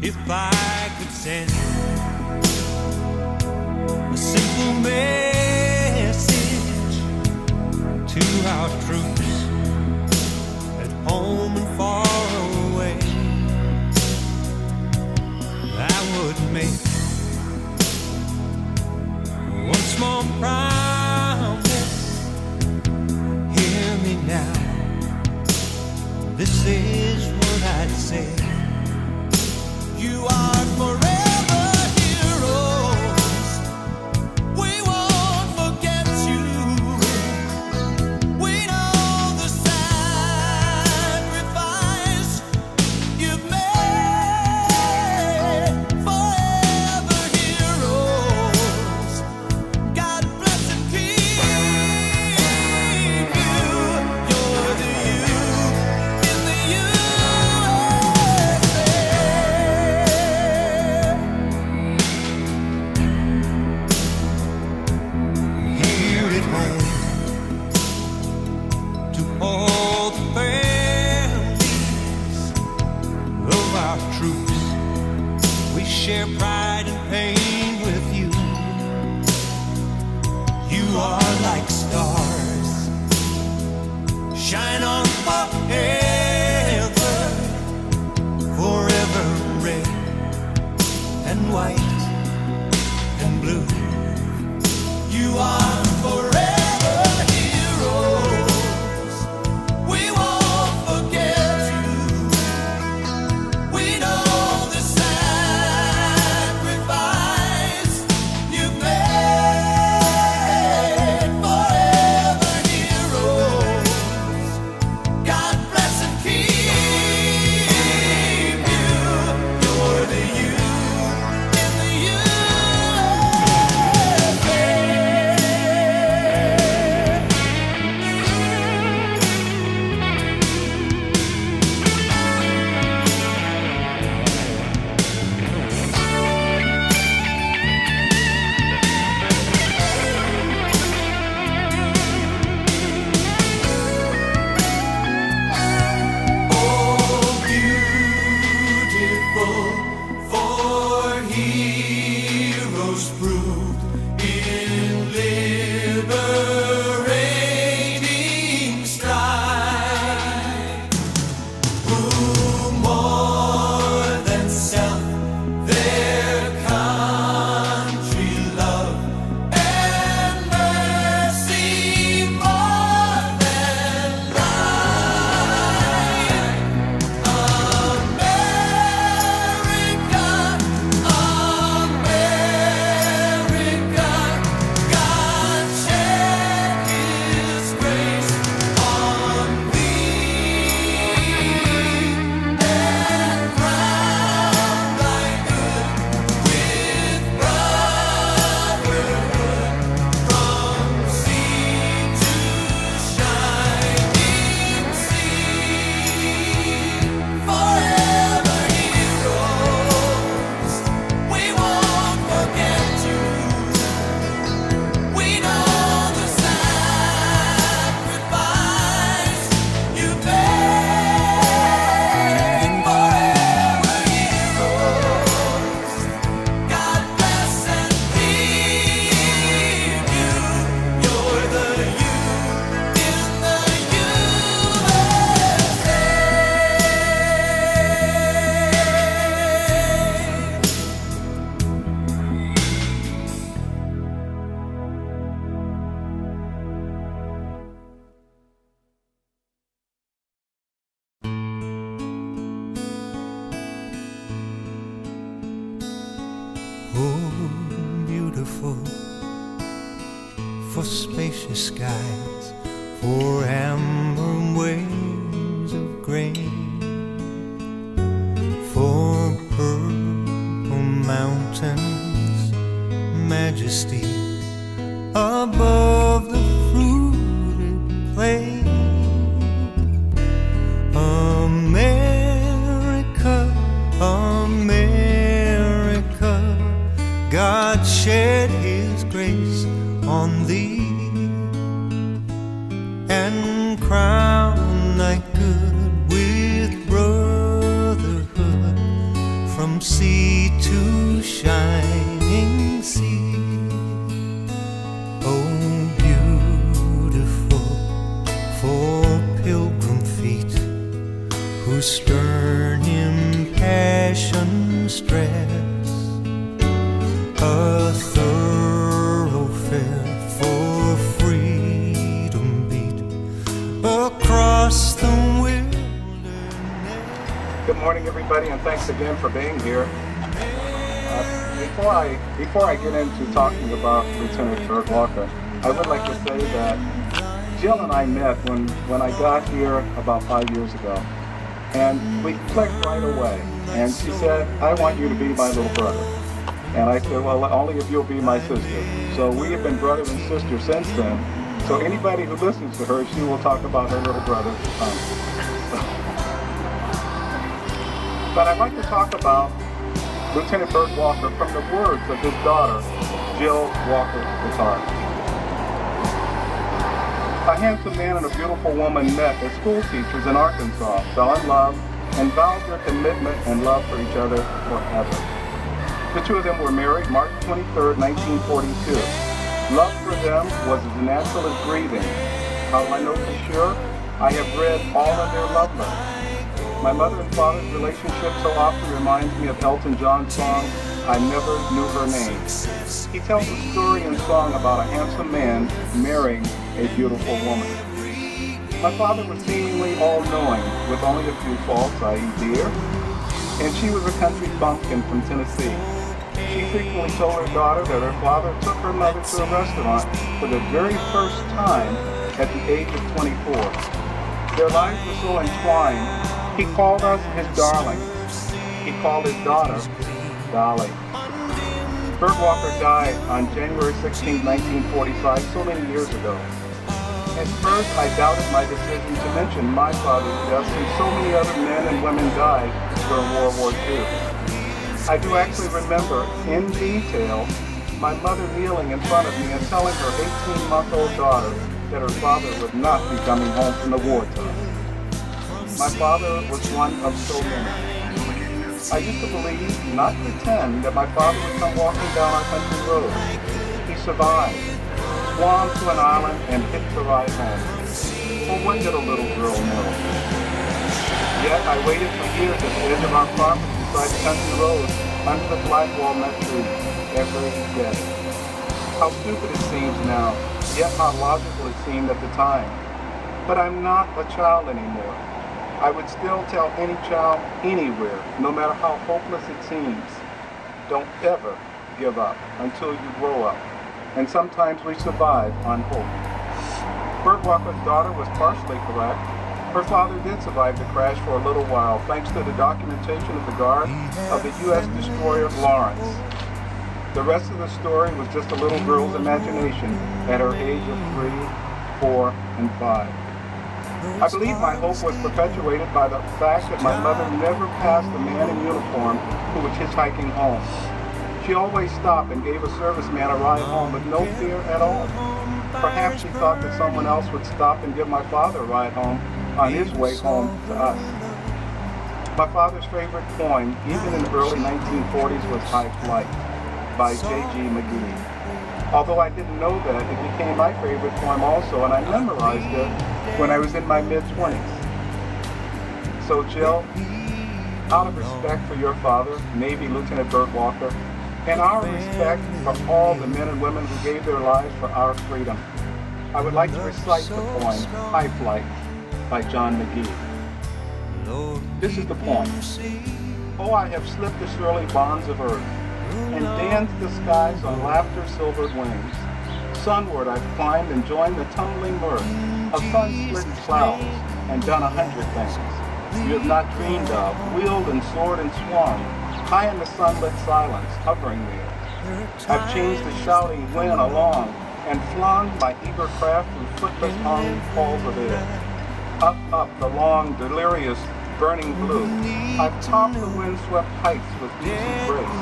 if I could send a simple message to our troops at home and far away, I would make one small promise. Hear me now. This is what I'd say. You are forever heroes. We won't forget you. We know the sacrifice you've made. Forever heroes. God bless and keep you. You're the you in the USA. Here at home, to all the families of our troops, we share pride and pain with you. You are like stars, shine on forever, forever red and white and blue. You are forever heroes. We won't forget you. We know the sacrifice you've made. Forever heroes. God bless and keep you. You're the you in the Oh, beautiful for heroes proved in liberating strife, who more than self their country love and mercy more than life. America, America, God shed His grace on thee and crowned thy good with brotherhood from sea to shining sea. Forever heroes, we won't forget you. We know the sacrifice you made. Forever heroes. God bless and keep you. You're the you in the USA. Oh, beautiful for spacious skies, for amber waves of grain, for purple mountains, majesty above the fruited plain. America, America, God shed His grace on thee and crowned thy good with brotherhood from from sea to shining sea. Oh, beautiful for pilgrim feet whose stern impassioned stress a thoroughfare for freedom beat across the wilderness. Good morning, everybody, and thanks again for being here. Before I get into talking about Lieutenant Bert Walker, I would like to say that Jill and I met when I got here about 5 years ago, and we clicked right away. And she said, "I want you to be my little brother." And I said, "Well, only if you'll be my sister." So we have been brother and sister since then. So anybody who listens to her, she will talk about her little brother. But I'd like to talk about Lieutenant Bert Walker from the words of his daughter, Jill Walker Guitar. A handsome man and a beautiful woman met as school teachers in Arkansas, fell in love, and vowed their commitment and love for each other forever. The two of them were married March 23, 1942. Love for them was as natural as breathing. How do I know for sure? I have read all of their love letters. My mother and father's relationship so often reminds me of Elton John's song, "I Never Knew Her Name." He tells a story in song about a handsome man marrying a beautiful woman. My father was seemingly all-knowing, with only a few faults, i.e. beer, and she was a country bumpkin from Tennessee. She frequently told her daughter that her father took her mother to a restaurant for the very first time at the age of 24. Their lives were so entwined, he called us his darling. He called his daughter Dolly. Bert Walker died on January 16, 1945, so many years ago. At first, I doubted my decision to mention my father's death since so many other men and women died during World War II. I do actually remember, in detail, my mother kneeling in front of me and telling her 18-month-old daughter that her father would not be coming home from the wartime. My father was one of so many. I used to believe, not pretend, that my father would come walking down our country road. He survived, swam to an island, and hitched a ride home. Well, what did a little girl know? Yet I waited for years at the edge of our property beside the country road under the black walnut tree every day. How stupid it seems now, yet how logical it seemed at the time. But I'm not a child anymore. I would still tell any child anywhere, no matter how hopeless it seems, don't ever give up until you grow up. And sometimes we survive on hope. Bert Walker's daughter was partially correct. Her father did survive the crash for a little while, thanks to the documentation of the guard of the U.S. destroyer Lawrence. The rest of the story was just a little girl's imagination at her age of 3, 4, and 5. I believe my hope was perpetuated by the fact that my mother never passed a man in uniform who was hitchhiking home. She always stopped and gave a serviceman a ride home with no fear at all. Perhaps she thought that someone else would stop and give my father a ride home on his way home to us. My father's favorite poem, even in the early 1940s, was High Flight by J.G. McGee. Although I didn't know that, it became my favorite poem also, and I memorized it when I was in my mid-20s. So Jill, out of respect for your father, Navy Lieutenant Bert Walker, and our respect for all the men and women who gave their lives for our freedom, I would like to recite the poem, High Flight, by John McGee. This is the poem. Oh, I have slipped the surely bonds of earth, and danced the skies on laughter's silvered wings. Sunward I've climbed and joined the tumbling mirth of sun-split clouds, and done 100 things you have not dreamed of, wheeled and soared and swung, high in the sunlit silence, hovering there. I've changed the shouting wind along, and flung my eager craft through footless hung halls of air. Up the long, delirious, burning blue, I've topped the wind-swept heights with easy grace,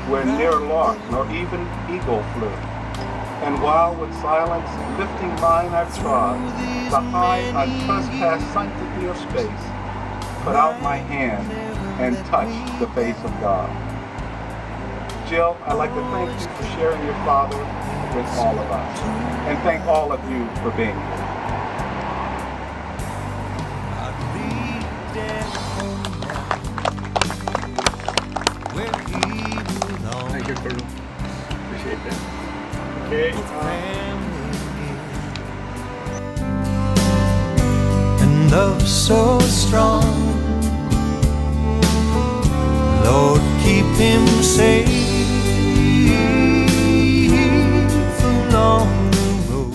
where ne'er lark nor even eagle flew. And while with silence lifting mine I've trod the high, untrespassed sanctity of space, put out my hand and touched the face of God. Jill, I'd like to thank you for sharing your father with all of us, and thank all of you for being here. Thank you, Colonel. Appreciate that. Okay. And love so strong, Lord, keep him safe along the road.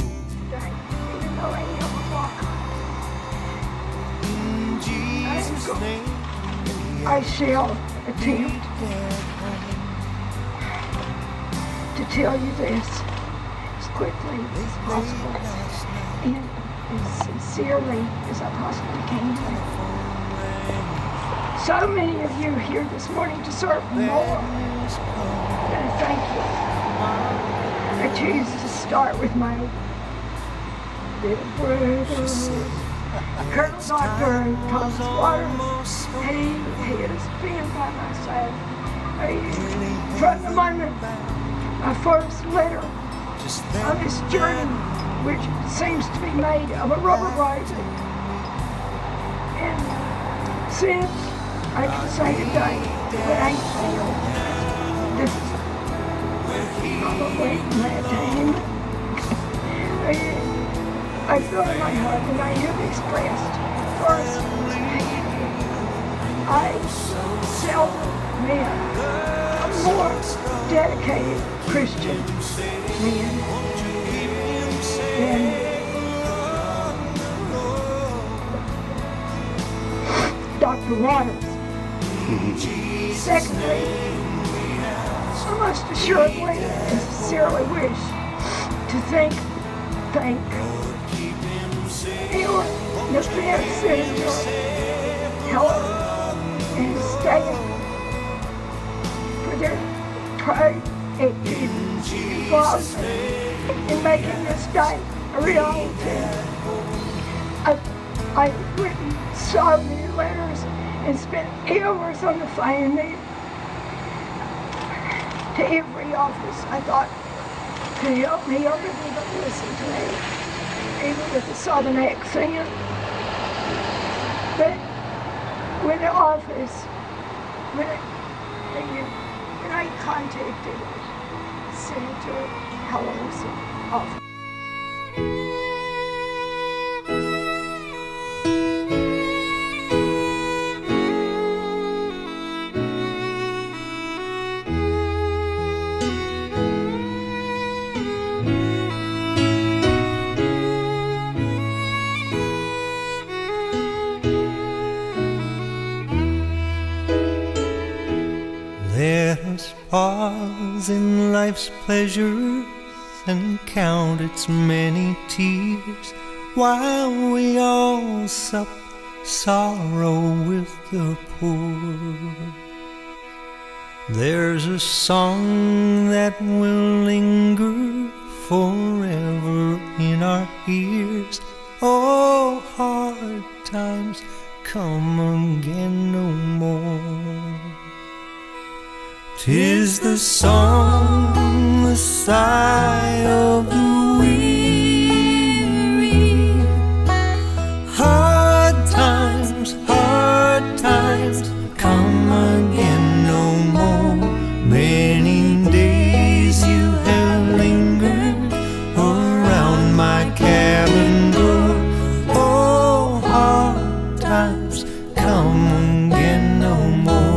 In Jesus' name, I shall attempt to tell you this as quickly as possible and as sincerely as I possibly can. So many of you here this morning deserve more than a thank you. I choose to start with my little brother, Colonel Dr. Thomas Waters. He has been by my side from the moment my first letter on this journey, which seems to be made of a rubber rising. And since I can say today that I feel this is probably my time. I feel in my heart and I have expressed first, I seldom met a more dedicated Christian man than Dr. Waters. Secondly, I must assuredly and sincerely wish to thank your defense senator, Helen, and Stan for their proactive involvement in making this day a reality. I've written so many letters and spent hours on the phone to every office I thought could help me or could even listen to me, even with a southern accent. But when the office, when I contacted Senator Helen's office, let us pause in life's pleasures and count its many tears, while we all sup sorrow with the poor. There's a song that will linger forever in our ears. Oh, hard times come again no more. 'Tis the song, the sigh of the weary. Hard times come again no more. Many days you have lingered around my cabin door. Oh, hard times come again no more.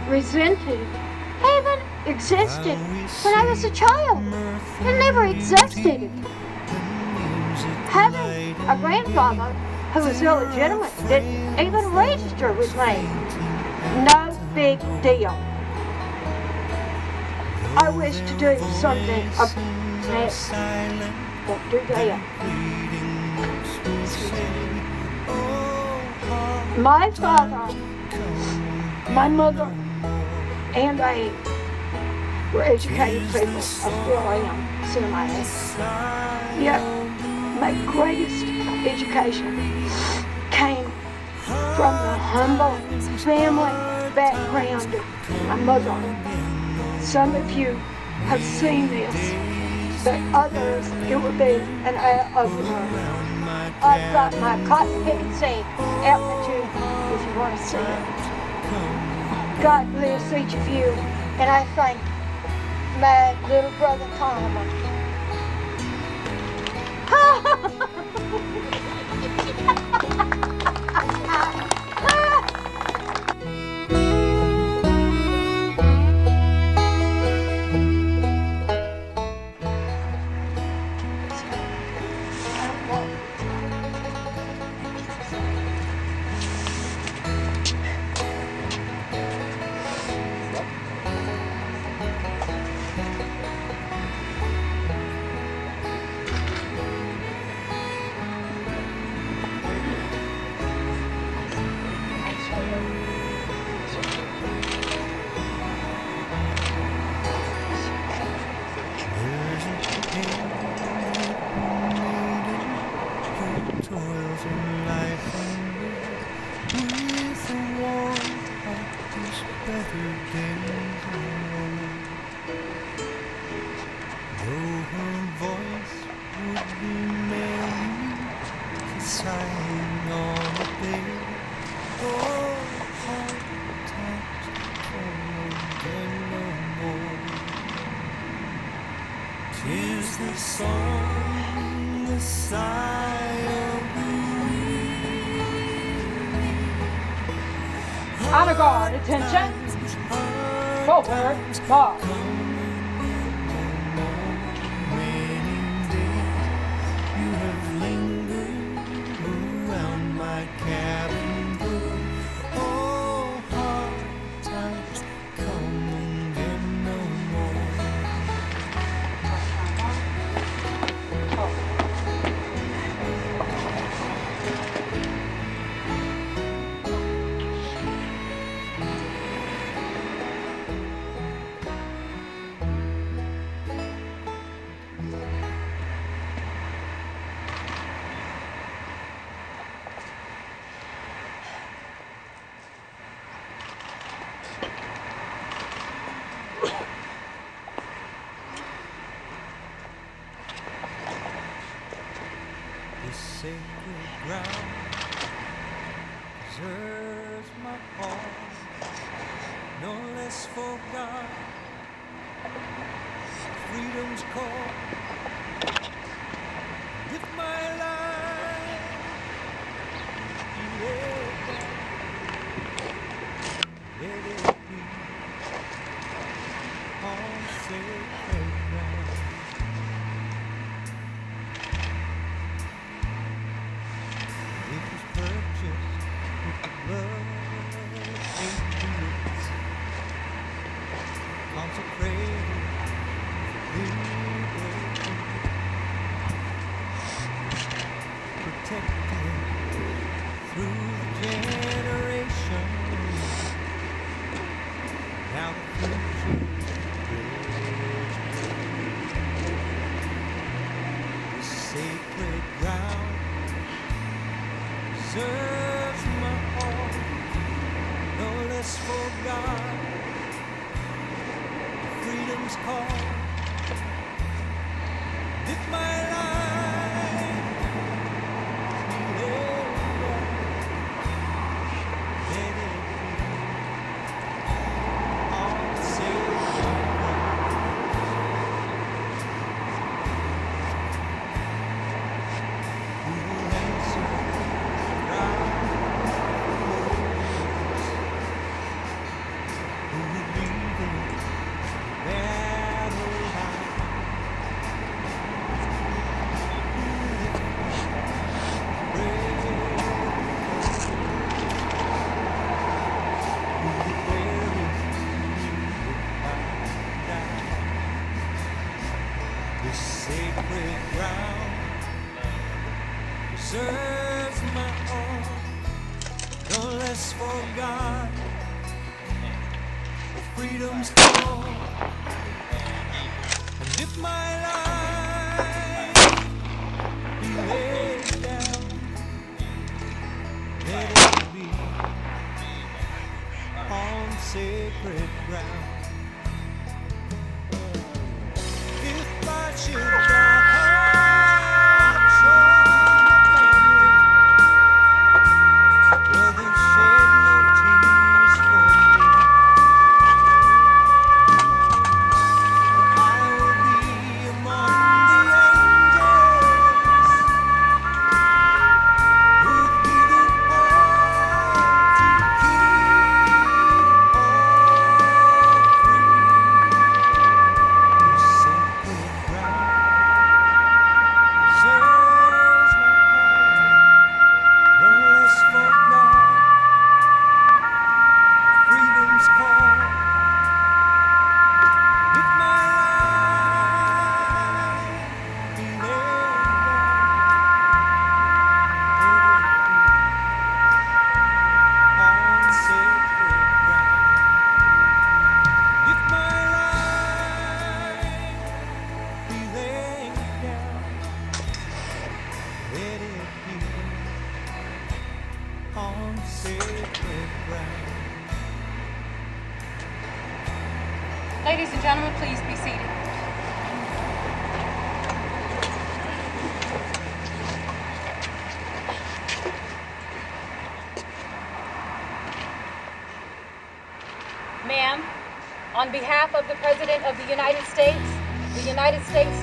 Resented even existed when I was a child. It never existed. Having a grandfather who was illegitimate didn't even register with me. No big deal. I wish to do something next. Don't do that. My father My mother and I were educated people. I still am, semi. Yet, my greatest education came from the humble family background of my mother. Some of you have seen this, but others, it would be an eye-opener. I've got my cotton picking seed out in the tube if you want to see it. God bless each of you, and I thank my little brother Tom. Honor guard, attention. Forward, march. Sacred ground deserves my all, no less for God. Freedom's call. If my life let it be on sacred ground. freedom's call. And if my life be laid down, let it be on sacred ground. If I should die, Ladies and gentlemen, please be seated. Ma'am, on behalf of the President of the United States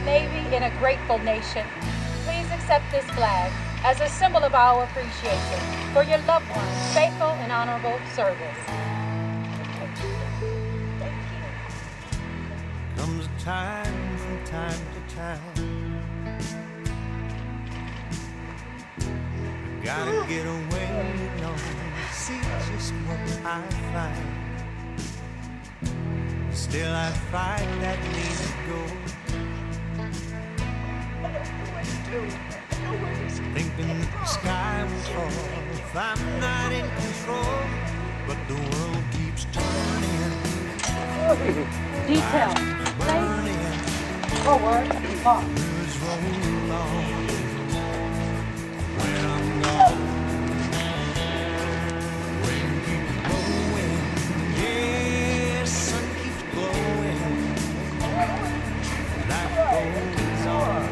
Navy, and a grateful nation, please accept this flag as a symbol of our appreciation for your loved ones' faithful and honorable service. Comes a time from time to time, I gotta get away, no, see just what I find. Still I fight that need to go, thinking that the sky will fall if I'm not in control, but the world keeps turning. Detail. Forward. Pause. Rivers roll along when I'm gone. Wind keeps blowing, yeah, sun keeps glowing. Life goes on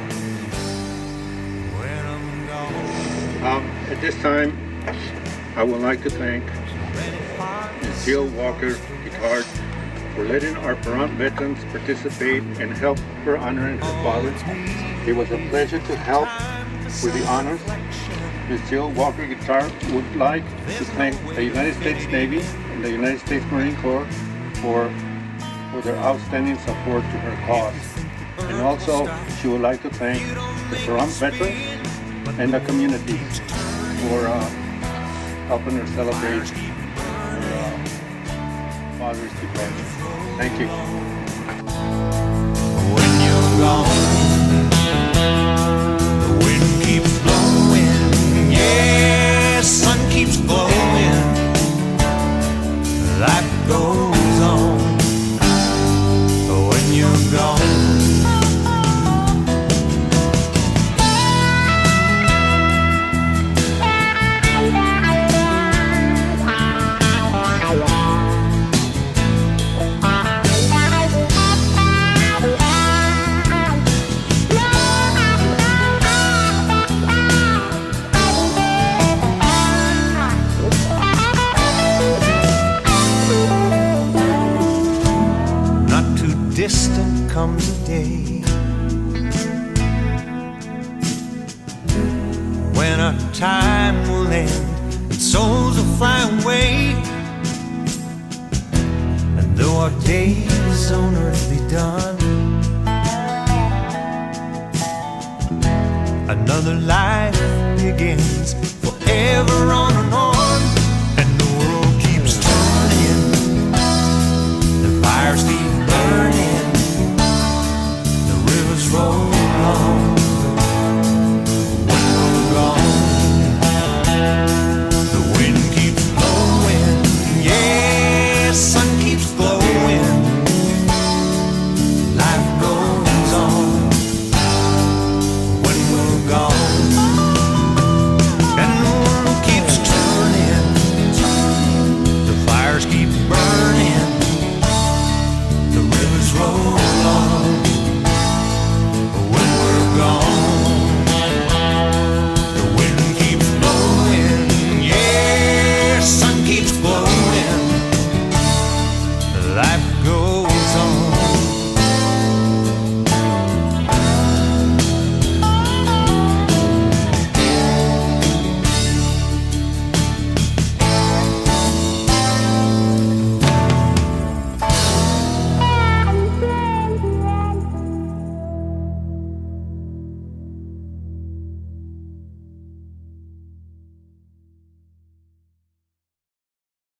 when I'm gone. At this time, I would like to thank Ms. Jill Walker, guitar, for letting our Pahrump veterans participate and help her honoring her father. It was a pleasure to help with the honors. Ms. Jill Walker Guitar would like to thank the United States Navy and the United States Marine Corps for their outstanding support to her cause. And also, she would like to thank the Pahrump veterans and the community for helping her celebrate her father's departure. Thank you. When you're gone, the wind keeps blowing, yeah, sun keeps glowing, life goes on. When you're gone, distant comes a day when our time will end and souls will fly away. And though our days on earth be done, another life begins for every